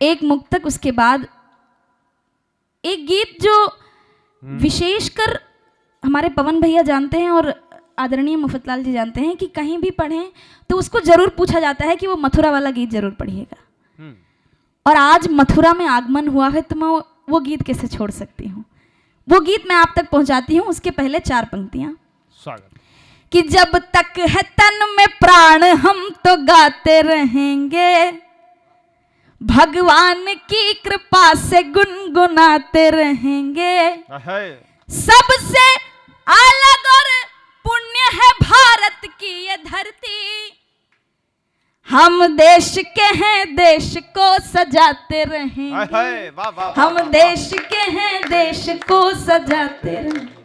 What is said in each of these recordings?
एक मुक्तक, उसके बाद एक गीत जो विशेषकर हमारे पवन भैया जानते हैं और आदरणीय मुफतलाल जी जानते हैं कि कहीं भी पढ़ें तो उसको जरूर पूछा जाता है कि वो मथुरा वाला गीत जरूर पढ़िएगा। और आज मथुरा में आगमन हुआ है तो मैं वो गीत कैसे छोड़ सकती हूँ। वो गीत मैं आप तक पहुंचाती हूँ। उसके पहले 4 पंक्तियां। स्वागत। कि जब तक है तन में प्राण हम तो गाते रहेंगे, भगवान की कृपा से गुनगुनाते रहेंगे। सबसे अलग और पुण्य है भारत की ये धरती, हम देश के हैं देश को सजाते रहेंगे। हम देश के हैं देश को सजाते रहेंगे।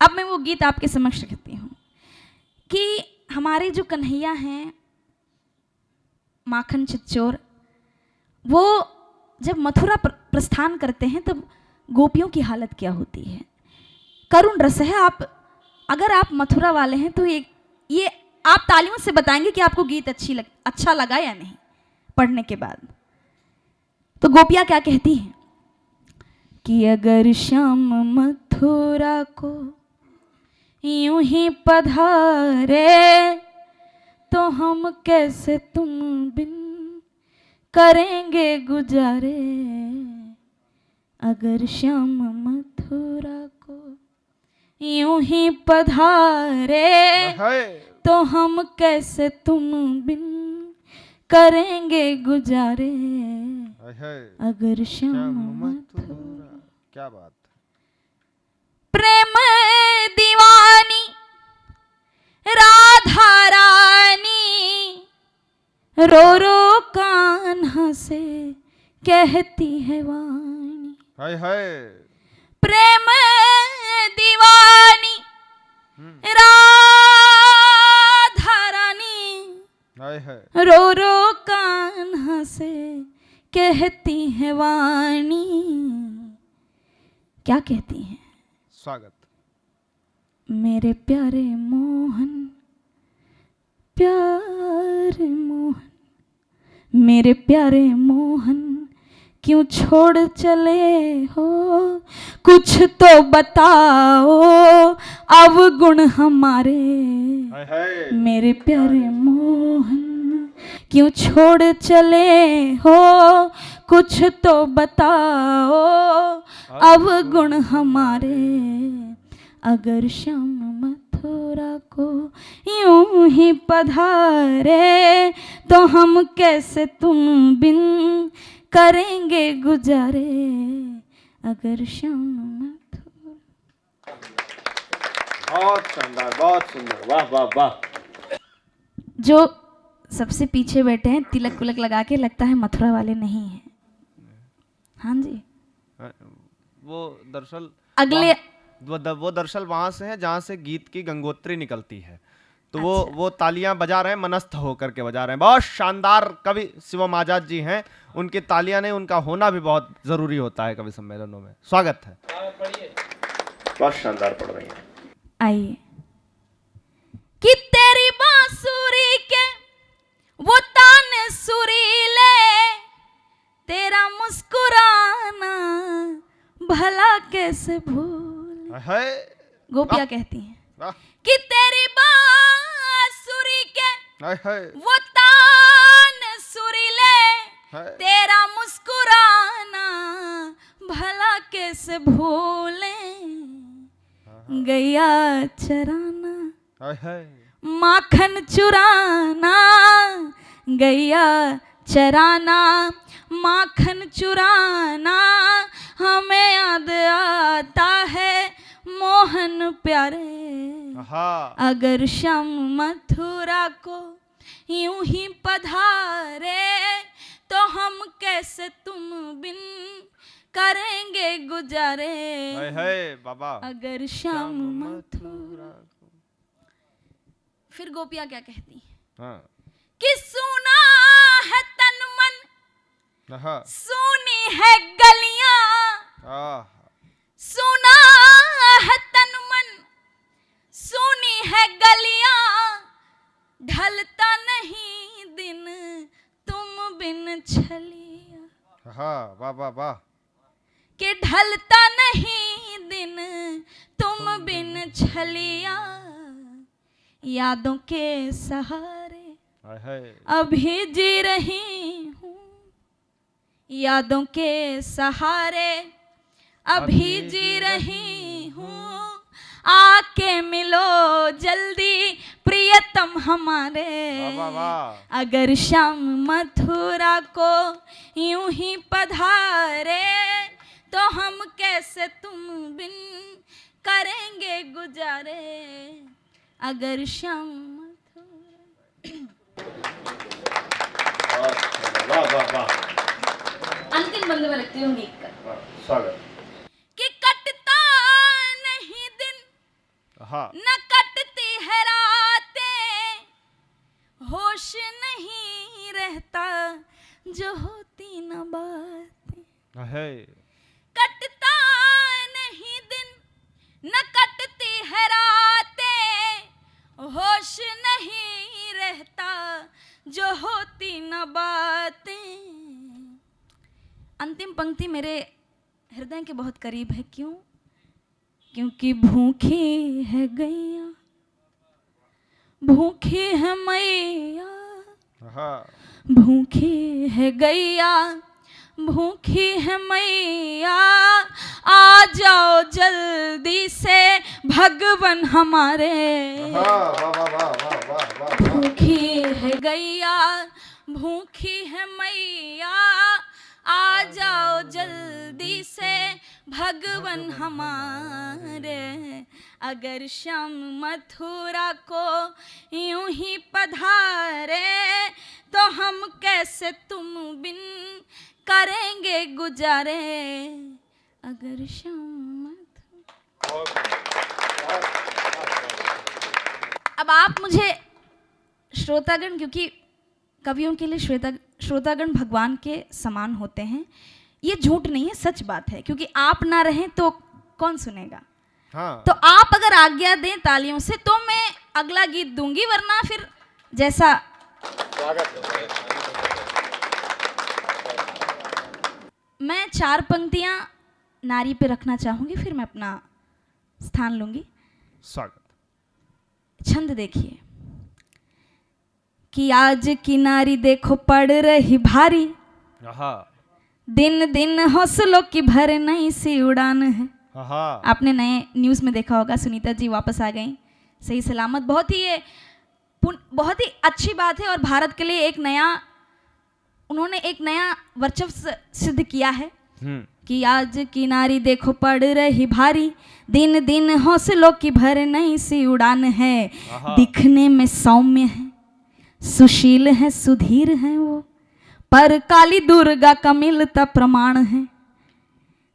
अब मैं वो गीत आपके समक्ष रखती हूँ कि हमारे जो कन्हैया हैं माखन चिच्चोर, वो जब मथुरा प्रस्थान करते हैं तब गोपियों की हालत क्या होती है। करुण रस है। अगर आप मथुरा वाले हैं तो ये आप तालियों से बताएंगे कि आपको गीत अच्छा लगा या नहीं पढ़ने के बाद। तो गोपियां क्या कहती हैं कि अगर श्याम मथुरा को यूं ही पधारे तो हम कैसे तुम बिन करेंगे गुजारे। अगर श्याम मथुरा को यूं ही पधारे तो हम कैसे तुम बिन करेंगे गुजारे। अगर श्याम मथुरा। क्या बात। प्रेम दीवानी राधा रानी रो रो कान्हा से कहती है वाणी। हाय हाय। प्रेम दीवानी राधा रानी हाय हाय। रो रो कान्हा से कहती है वाणी। क्या कहती हैं? स्वागत। मेरे प्यारे मोहन, प्यारे मोहन, मेरे प्यारे मोहन क्यों छोड़ चले हो, कुछ तो बताओ अवगुण हमारे। मेरे प्यारे मोहन क्यों छोड़ चले हो, कुछ तो बताओ अवगुण हमारे। अगर श्याम मथुरा को यूं ही पधारे तो हम कैसे तुम बिन करेंगे गुजारे। अगर श्याम मथुरा। बहुत शानदार, बहुत सुंदर, वाह वाह वाह। जो सबसे पीछे बैठे हैं तिलक कुलक लगा के, लगता है मथुरा वाले नहीं हैं। हाँ जी। वो दरअसल अगले वो दरअसल वहां से है जहां से गीत की गंगोत्री निकलती है। तो अच्छा। वो तालियां बजा रहे हैं, मनस्थ होकर के बजा रहे हैं। बहुत शानदार कवि शिवम आजाद जी हैं, उनकी तालियां ने उनका होना भी बहुत जरूरी होता है कवि सम्मेलनों में। स्वागत है। बहुत शानदार पढ़ रही हैं। आइए। कि तेरी बांसुरी के वो तान सुरीले, तेरा मुस्कुराना भला कैसे भूल। गोपियां कहती हैं कि तेरी बांसुरी के वो तान सुरीले, तेरा मुस्कुराना भला कैसे भूले। गैया चराना माखन चुराना, गैया चराना माखन चुराना, हमें याद आता है मोहन प्यारे। अगर श्याम मथुरा को यूं ही पधारे तो हम कैसे तुम बिन करेंगे गुजारे। बाबा। अगर श्याम मथुरा। फिर गोपियां क्या कहती हैं? कि सुना है तन मन, सुनी है गलियां, सुना है तन मन, सुनी है गलियां, ढलता नहीं दिन तुम बिन छलिया। हाँ, वाह वाह वाह। कि ढलता नहीं दिन तुम बिन छलिया, यादों के सहारे हाय हाय। अभी जी रही हूँ, यादों के सहारे अभी जी रही हूँ, आके मिलो जल्दी प्रियतम हमारे। वाह वाह वाह। अगर श्याम मथुरा को यूं ही पधारे, तो हम कैसे तुम बिन करेंगे गुजारे। अगर श्याम वाह वाह वाह। अंतिम बंदे में रखती हूँ गीत का। स्वागत। कि कटता नहीं दिन हाँ, न कटती है रातें, होश नहीं रहता जो होती न बातें। है। कटता नहीं दिन न कटती है रातें, होश नहीं रहता जो होती न बातें। अंतिम पंक्ति मेरे हृदय के बहुत करीब है। क्यों? क्योंकि भूखी है गैया, भूखी है मैया, हाँ, भूखी है गैया, भूखी है मैया, आ जाओ जल्दी से भगवन हमारे। हाँ, वाह वाह वाह वाह वाह वाह। भूखी है गैया, भूखी है मैया, आ जाओ जल्दी से भगवन हमारे। अगर श्याम मथुरा को यूं ही पधारे, तो हम कैसे तुम बिन करेंगे गुजारे। अगर श्याम अब आप मुझे श्रोतागण, क्योंकि कवियों के लिए श्रोतागण भगवान के समान होते हैं, ये झूठ नहीं है, सच बात है। क्योंकि आप ना रहें तो कौन सुनेगा। हाँ, तो आप अगर आज्ञा दें तालियों से तो मैं अगला गीत दूंगी, वरना फिर जैसा मैं 4 पंक्तियां नारी पे रखना चाहूंगी, फिर मैं अपना स्थान लूंगी। स्वागत। छंद देखिए कि आज की नारी देखो पड़ रही भारी, हाँ, दिन दिन हौसलों की भर नई सी उड़ान है। हाँ, आपने नए न्यूज़ में देखा होगा, सुनीता जी वापस आ गई सही सलामत। बहुत ही ये बहुत ही अच्छी बात है, और भारत के लिए उन्होंने एक नया वर्चस्व सिद्ध किया है कि आज की नारी देखो पड़ रही भारी, दिन दिन हौसलों की भर नई सी उड़ान है। दिखने में सौम्य है, सुशील है, सुधीर है वो, पर काली दुर्गा का मिलता प्रमाण है।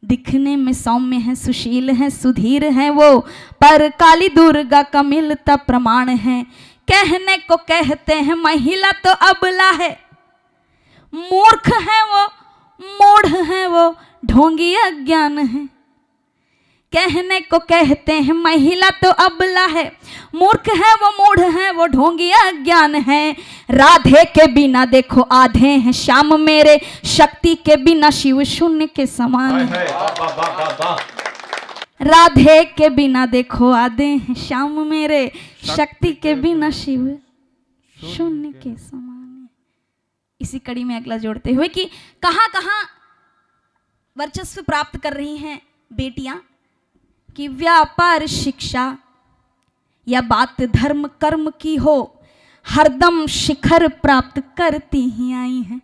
दिखने में सौम्य है, सुशील है, सुधीर है वो, पर काली दुर्गा का मिलता प्रमाण है। कहने को कहते हैं महिला तो अबला है, मूर्ख है वो, मूढ़ है वो, ढोंगी अज्ञान है। कहने को कहते हैं महिला तो अबला है, मूर्ख है वो, मूढ़ है वो, ढोंगी अज्ञान है। राधे के बिना देखो आधे हैं श्याम मेरे, शक्ति के बिना शिव शून्य के समान है। राधे के बिना देखो आधे हैं श्याम मेरे, शक्ति के बिना शिव शून्य के समान है। इसी कड़ी में अगला जोड़ते हुए कि कहाँ कहाँ वर्चस्व प्राप्त कर रही हैं बेटियां, कि व्यापार शिक्षा या बात धर्म कर्म की हो, हरदम शिखर प्राप्त करती ही आई हैं।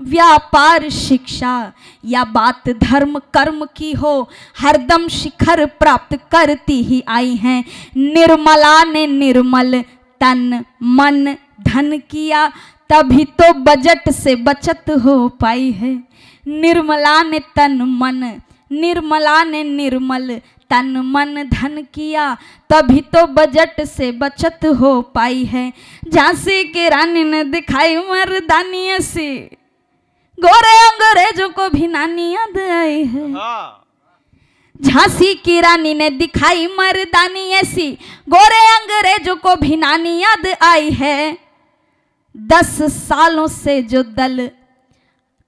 व्यापार शिक्षा या बात धर्म कर्म की हो, हरदम शिखर प्राप्त करती ही आई हैं। निर्मला ने निर्मल तन मन धन किया, तभी तो बजट से बचत हो पाई है। निर्मला ने तन मन, निर्मला ने निर्मल तन मन धन किया, तभी तो बजट से बचत हो पाई है। झांसी की रानी ने दिखाई मर्दानी ऐसी, गोरे अंग्रेजों को भी नानी याद आई है। झांसी की रानी ने दिखाई मर्दानी ऐसी, गोरे अंग्रेजों को भी नानी याद आई है। 10 सालों से जो दल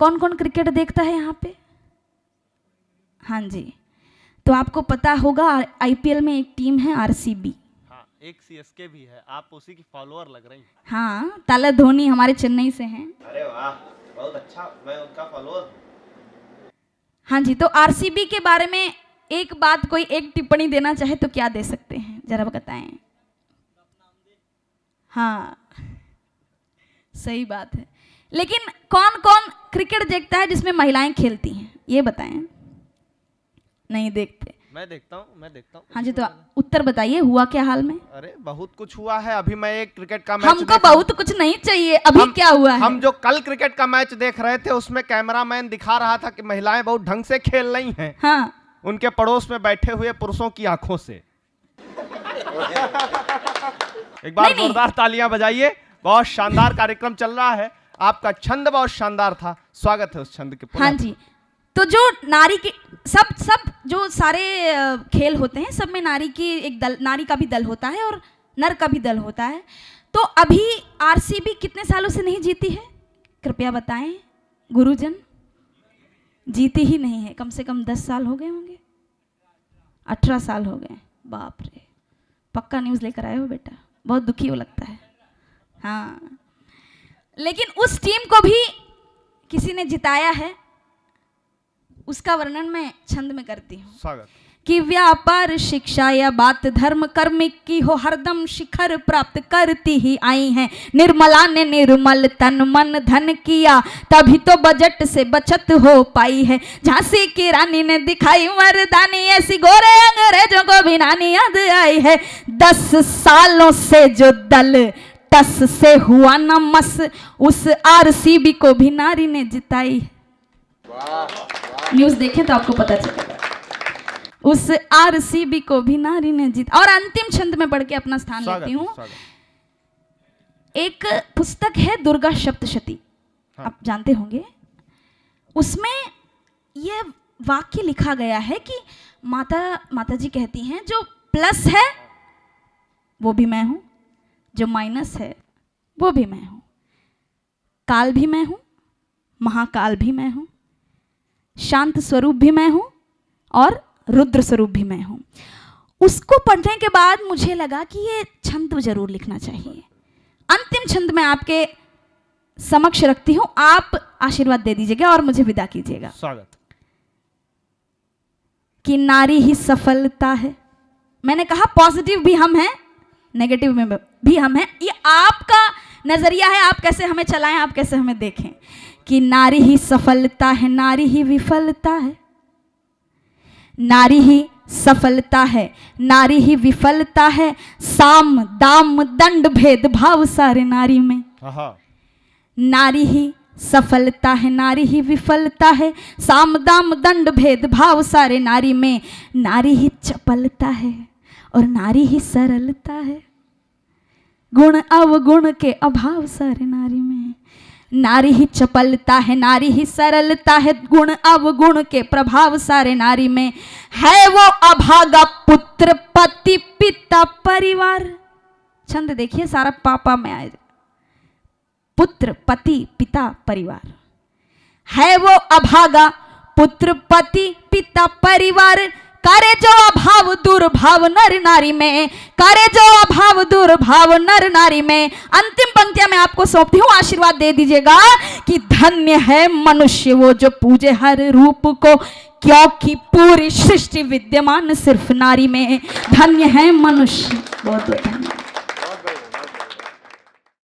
कौन कौन क्रिकेट देखता है यहाँ पे? हाँ जी, तो आपको पता होगा आईपीएल में एक टीम है आरसीबी। हाँ, एक सीएसके भी है, आप उसी की फॉलोअर लग रही हैं। हाँ, ताला धोनी हमारे चेन्नई से हैं। अरे वाह, बहुत अच्छा, मैं उनका फॉलोअर। हाँ जी, तो आरसीबी के बारे में एक बात, कोई एक टिप्पणी देना चाहे तो क्या दे सकते हैं, जरा बताएं। हाँ, सही बात है, लेकिन कौन कौन क्रिकेट देखता है जिसमें महिलाएं खेलती हैं, ये बताएं। नहीं देखते? मैं देखता हूँ। हाँ जी, तो उत्तर बताइए, हुआ क्या हाल में? अरे बहुत कुछ हुआ है। अभी मैं एक क्रिकेट का मैच हमको बहुत कुछ नहीं चाहिए, अभी क्या हुआ है? हम जो कल क्रिकेट का मैच देख रहे थे उसमें कैमरामैन दिखा रहा था कि महिलाएं बहुत ढंग से खेल रही हैं। हाँ, उनके पड़ोस में बैठे हुए पुरुषों की आंखों से। एक बार जोरदार तालियां बजाइए। बहुत शानदार कार्यक्रम चल रहा है। आपका छंद बहुत शानदार था, स्वागत है उस छंद के। हाँ जी, तो जो नारी के सब जो सारे खेल होते हैं, सब में नारी की एक दल, नारी का भी दल होता है और नर का भी दल होता है। तो अभी आरसीबी कितने सालों से नहीं जीती है, कृपया बताएं गुरुजन। जीती ही नहीं है, कम से कम 10 साल हो गए होंगे, 18 साल हो गए। बाप रे, पक्का न्यूज़ लेकर आए हो बेटा, बहुत दुखी हो लगता है। हाँ, लेकिन उस टीम को भी किसी ने जिताया है, उसका वर्णन मैं छंद में करती हूँ। स्वागत। कि व्यापार शिक्षा या बात धर्म कर्म की हो, हरदम शिखर प्राप्त करती ही आई हैं। निर्मला ने निर्मल तन मन धन किया, तभी तो बजट से बचत हो पाई है। झांसी की रानी ने दिखाई मर्दानी, ऐसी गोरे अंग्रेजों को भी नानी याद आई है। 10 सालों से जो दल टस से हुआ न मस, उस आरसीबी को भी नारी ने जिताई है। न्यूज़ देखें तो आपको पता चलेगा, उस आरसीबी को भी नारी ने जीता। और अंतिम छंद में पढ़ के अपना स्थान लेती हूँ। एक पुस्तक है दुर्गा सप्तशती, हाँ। आप जानते होंगे, उसमें यह वाक्य लिखा गया है कि माता जी कहती हैं, जो प्लस है वो भी मैं हूं, जो माइनस है वो भी मैं हूं, काल भी मैं हूं, महाकाल भी मैं हूं, शांत स्वरूप भी मैं हूं और रुद्र स्वरूप भी मैं हूं। उसको पढ़ने के बाद मुझे लगा कि ये छंद जरूर लिखना चाहिए। अंतिम छंद मैं आपके समक्ष रखती हूं, आप आशीर्वाद दे दीजिएगा और मुझे विदा कीजिएगा। स्वागत। कि नारी ही सफलता है। मैंने कहा पॉजिटिव भी हम हैं, नेगेटिव में भी हम हैं, ये आपका नजरिया है, आप कैसे हमें चलाएं, आप कैसे हमें देखें। कि नारी ही सफलता है, नारी ही विफलता है, नारी ही सफलता है, नारी ही विफलता है, साम दाम दंड भेद भाव सारे नारी में। नारी ही सफलता है, नारी ही विफलता है, साम दाम दंड भेद भाव सारे नारी में। नारी ही चपलता है और नारी ही सरलता है, गुण अवगुण के अभाव सारे नारी में। नारी ही चपलता है, नारी ही सरलता है, गुण अवगुण के प्रभाव सारे नारी में। है वो अभागा पुत्र पति पिता परिवार। छंद देखिए, सारा पापा में आए, पुत्र पति पिता परिवार। है वो अभागा पुत्र पति पिता परिवार, करे जो अभाव दुर्भाव नर नारी में, करे जो अभाव दुर्भाव नर नारी में। अंतिम पंक्तियां मैं आपको सौंपती हूं, आशीर्वाद दे दीजिएगा। कि धन्य है मनुष्य वो जो पूजे हर रूप को, क्योंकि पूरी सृष्टि विद्यमान सिर्फ नारी में। धन्य है मनुष्य। बहुत बहुत